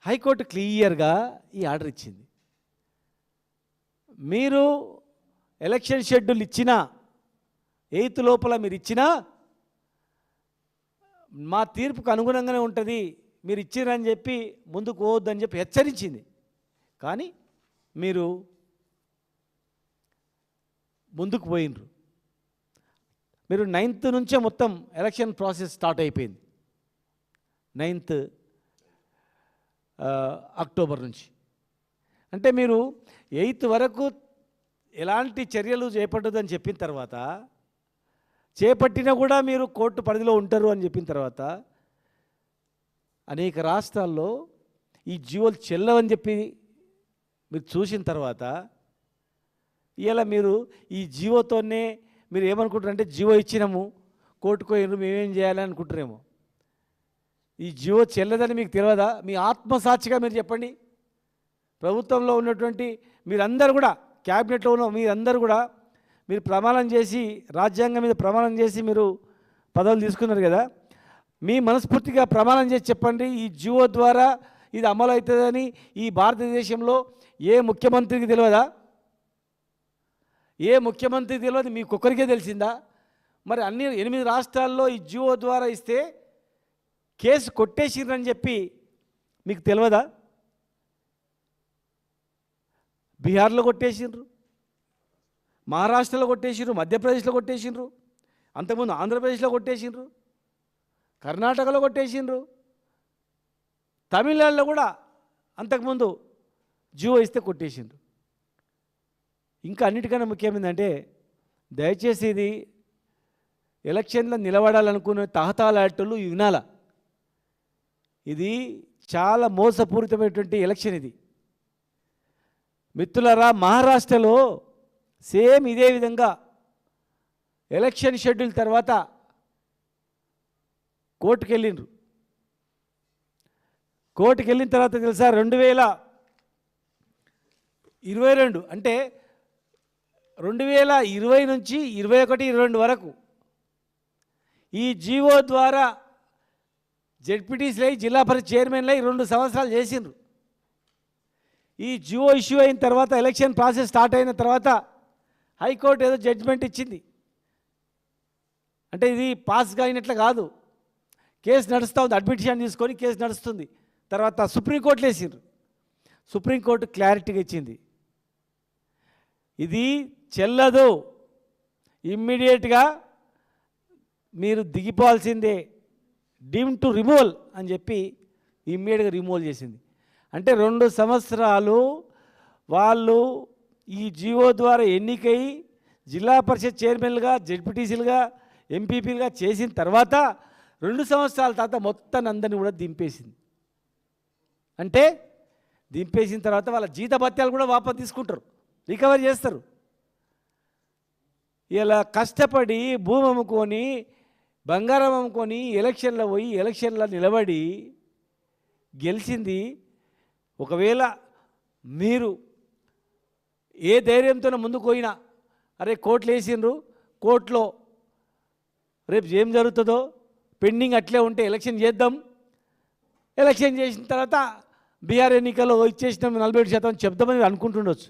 High court క్లియర్గా ఈ order ఇచ్చింది. మీరు ఎలక్షన్ షెడ్యూల్ ఇచ్చినా 8 లోపల మీరు ఇచ్చినా మా తీర్పుకు అనుగుణంగానే ఉంటుంది, మీరు ఇచ్చిరని చెప్పి ముందుకు పోవద్దని చెప్పి హెచ్చరించింది. కానీ మీరు ముందుకు పోయినరు. మీరు 9th నుంచే మొత్తం ఎలక్షన్ ప్రాసెస్ స్టార్ట్ అయిపోయింది. 9th అక్టోబర్ నుంచి. అంటే మీరు 8th వరకు ఎలాంటి చర్యలు చేపట్టదని చెప్పిన తర్వాత, చేపట్టినా కూడా మీరు కోర్టు పరిధిలో ఉంటారు అని చెప్పిన తర్వాత, అనేక రాష్ట్రాల్లో ఈ జీవోలు చెల్లవని చెప్పి మీరు చూసిన తర్వాత, ఇలా మీరు ఈ జీవోతోనే మీరు ఏమనుకుంటారంటే జీవో ఇచ్చినాము కోర్టుకు పోయినారు మేమేం చేయాలని అనుకుంటారేమో. ఈ జీవో చెల్లదని మీకు తెలియదా? మీ ఆత్మసాక్షిగా మీరు చెప్పండి. ప్రభుత్వంలో ఉన్నటువంటి మీరందరూ కూడా, క్యాబినెట్లో ఉన్న మీరందరూ కూడా మీరు ప్రమాణం చేసి, రాజ్యాంగం మీద ప్రమాణం చేసి మీరు పదవులు తీసుకున్నారు కదా, మీ మనస్ఫూర్తిగా ప్రమాణం చేసి చెప్పండి, ఈ జీవో ద్వారా ఇది అమలు అవుతుందని ఈ భారతదేశంలో ఏ ముఖ్యమంత్రికి తెలియదా? ఏ ముఖ్యమంత్రికి తెలియదు, మీకొక్కరికే తెలిసిందా? మరి అన్ని 8 రాష్ట్రాల్లో ఈ జీవో ద్వారా ఇస్తే కేసు కొట్టేసిరని చెప్పి మీకు తెలియదా? బీహార్లో కొట్టేసిండ్రు, మహారాష్ట్రలో కొట్టేసిండ్రు, మధ్యప్రదేశ్లో కొట్టేసిండ్రు, అంతకుముందు ఆంధ్రప్రదేశ్లో కొట్టేసిండ్రు, కర్ణాటకలో కొట్టేసిండ్రు, తమిళనాడులో కూడా అంతకుముందు జీవో ఇస్తే కొట్టేసిండ్రు. ఇంకా అన్నిటికన్నా ముఖ్యమైందంటే, దయచేసి ఇది ఎలక్షన్లో నిలబడాలనుకునే తహతాలాటలు వినాల. ఇది చాలా మోసపూరితమైనటువంటి ఎలక్షన్. ఇది మిత్రులారా, మహారాష్ట్రలో సేమ్ ఇదే విధంగా ఎలక్షన్ షెడ్యూల్ తర్వాత కోర్టుకు వెళ్ళిండ్రు. కోర్టుకు వెళ్ళిన తర్వాత తెలుసా, 2022 అంటే 2020 నుంచి 21-22 వరకు ఈ జీవో ద్వారా జెడ్పీటీసీలై జిల్లా పరిషత్ చైర్మన్లై 2 సంవత్సరాలు చేసిండ్రు. ఈ జీవో ఇష్యూ అయిన తర్వాత, ఎలక్షన్ ప్రాసెస్ స్టార్ట్ అయిన తర్వాత హైకోర్టు ఏదో జడ్జిమెంట్ ఇచ్చింది. అంటే ఇది పాస్గా అయినట్లు కాదు, కేసు నడుస్తూ ఉంది, అడ్మిషన్ తీసుకొని కేసు నడుస్తుంది. తర్వాత సుప్రీంకోర్టులో వేసిండ్రు. సుప్రీంకోర్టు క్లారిటీగా ఇచ్చింది, ఇది చెల్లదు, ఇమ్మీడియట్గా మీరు దిగిపోవాల్సిందే, డీమ్ టు రిమూవల్ అని చెప్పి ఇమ్మీడియట్గా రిమూవల్ చేసింది. అంటే 2 సంవత్సరాలు వాళ్ళు ఈ జీవో ద్వారా ఎన్నికై జిల్లా పరిషత్ చైర్మన్లుగా, జెడ్పీటీసీలుగా, ఎంపీపీలుగా చేసిన తర్వాత 2 సంవత్సరాల తర్వాత మొత్తం అందరినీ కూడా దింపేసింది. అంటే దింపేసిన తర్వాత వాళ్ళ జీతభత్యాలు కూడా వాపసు తీసుకుంటారు, రికవర్ చేస్తారు. ఇలా కష్టపడి భూమి అమ్ముకొని, బంగారం అమ్ముకొని ఎలక్షన్లో పోయి ఎలక్షన్లో నిలబడి గెలిచింది. ఒకవేళ మీరు ఏ ధైర్యంతో ముందుకు పోయినా, అరే కోర్టులు వేసిండ్రు, కోర్టులో రేపు ఏం జరుగుతుందో పెండింగ్ అట్లే ఉంటే ఎలక్షన్ చేద్దాం, ఎలక్షన్ చేసిన తర్వాత బీహార్ ఎన్నికల్లో ఇచ్చేసిన 47% చెప్దామని అనుకుంటుండొచ్చు.